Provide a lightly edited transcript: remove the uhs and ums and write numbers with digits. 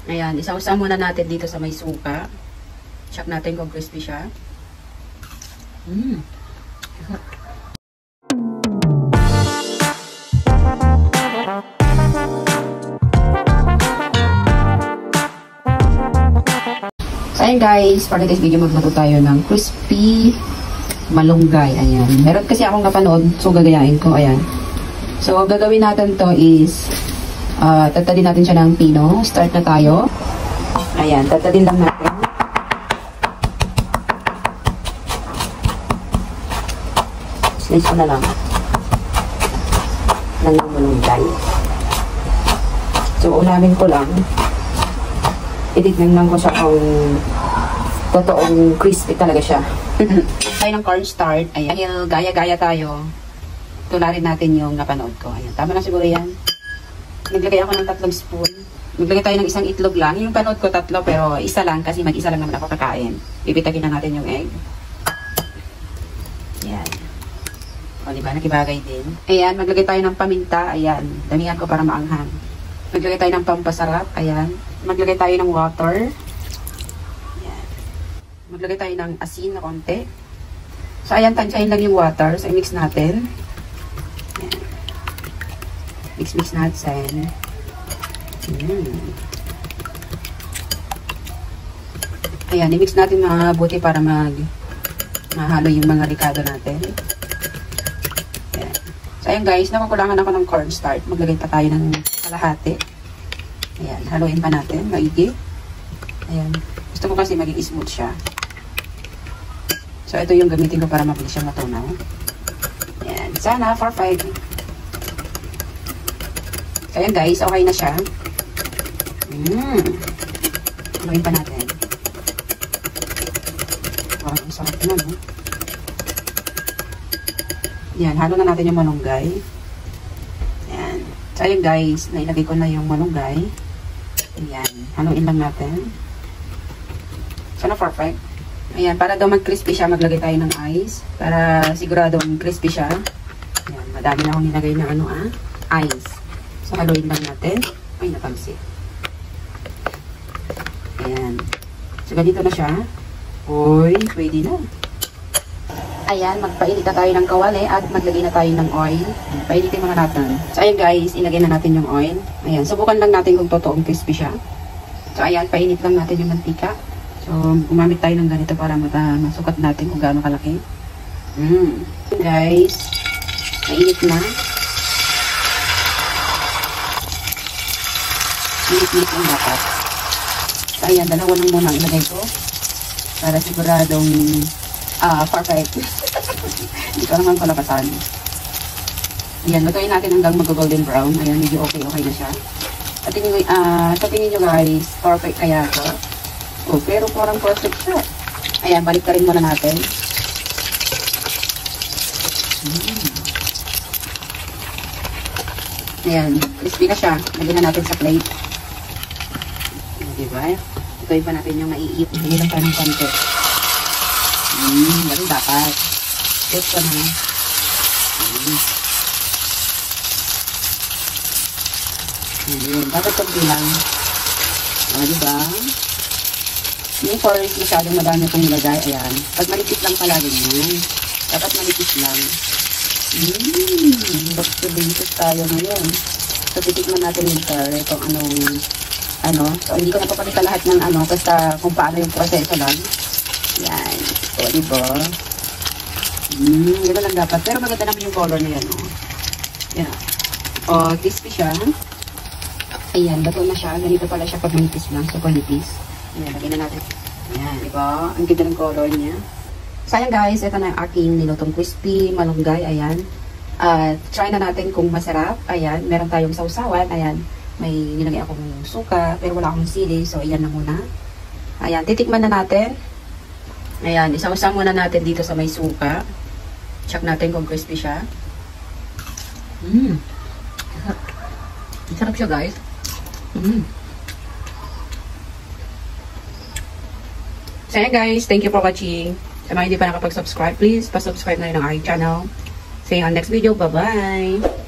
Ayan, isaw-saw muna natin dito sa may suka. Check natin kung crispy siya. So ayan guys, for today's video magluto tayo ng crispy malunggay. Ayan. Meron kasi akong napanood, so gagayain ko. Ayan. So ang gagawin natin to is tatadin natin siya ng pino. Start na tayo. Ayan, tatadin lang natin. Slice ko na lang ng malunggay. So ulamin ko lang. Itignan ko siya kung totoong crispy talaga siya. Tayo ng cornstarch. Ayan. Dahil gaya-gaya tayo, tularin natin yung napanood ko. Ayan. Tama na siguro yan. Naglagay ako ng 3 spoon. Naglagay tayo ng 1 itlog lang. Yung panood ko 3 pero isa lang kasi mag-isa lang naman ako kakain. Bibitagin na natin yung egg. Ayan. O diba? Nakibagay din. Ayan. Maglagay tayo ng paminta. Ayan. Damihan ko para maanghang. Maglagay tayo ng pampasarap. Ayan. Maglagay tayo ng water. Ayan. Maglagay tayo ng asin na konti. So, ayan, tansyahin lang yung water. So, i-mix natin. Ayan. Mix natin. Ayan, i-mix natin mabuti para mahalo yung mga ricado natin. Ayan. So, ayan guys, nakukulangan ako ng cornstarch. Maglagay pa tayo ng kalahati. Ayan, haluin pa natin, maigi. Ayan, gusto ko kasi maging smooth siya. So, ito yung gamitin ko para mabilis siya matunaw. Ayan, sana for 5. So, ayan guys, okay na siya. Haluin pa natin. Wow, ang sarap na, no? Ayan, halo na natin yung malunggay. Ayan. So, ayan guys, nailagay ko na yung malunggay. Ayan, haluin lang natin. Sana for 5. Ayan, para daw mag-crispy siya, maglagay tayo ng ice. Para siguradong crispy siya. Ayan, madami na akong nilagay ng ice. So, haluin lang natin. Ay, napansin. Ayan. So, ganito na siya. Uy, pwede na. Ayan, magpainit na tayo ng kawali at maglagay na tayo ng oil. Painitin muna natin. So, ayan guys, ilagay na natin yung oil. Ayan, subukan lang natin kung totoong crispy siya. So, ayan, painit lang natin yung mantika. So, gumamit tayo ng ganito para masukat natin kung gaano kalaki. Guys, mainit na. Mainit lang dapat. So, ayan, dalawa lang muna ang ilagay ko. Para siguradong perfect. Hindi ko naman palapasan. Ayan, lutuin natin hanggang mag-golden brown. Ayan, medyo okay na siya. At sa tingin nyo guys, perfect kaya ito. Oh, pero parang perfect siya. Ayan, balik rin muna natin. Ayan, crispy na siya. Lagyan na natin sa plate. Diba? Ituin pa natin yung naiit. Lagyan lang pa ng konti. Ganun dapat. Ito ko na. Ayan, dapat ito lang. O, diba? Yung forest masyadong madami itong nilagay. Ayan. Pag malipit lang palagi yan. Dapat malipit lang. Bakit tayo ngayon. So, titignan natin later itong so, hindi ko napapakita lahat ng basta kung paano yung proseso lang. Ayan. So, diba? Gano'n lang dapat. Pero maganda naman yung color na yan, o. Ayan. O, crispy siya. Ayan, bato na siya. Ganito pala siya pag manipis lang. So, panipis. Ayan, lagyan na natin. Ayan, diba? Ang ganda ng color niya. So, ayan guys, ito na yung aking nilutong crispy malunggay. Ayan. Try na natin kung masarap. Ayan, meron tayong sausawan. Ayan, may nilagay akong suka, pero wala akong sili. So, ayan na muna. Ayan, titikman na natin. Ayan, isaw-saw muna natin dito sa may suka. Check natin kung crispy siya. Sarap siya guys. So ayan guys, thank you for watching. Sa mga hindi pa nakapag-subscribe, please pa-subscribe na rin ang aking channel. See you on next video. Bye-bye!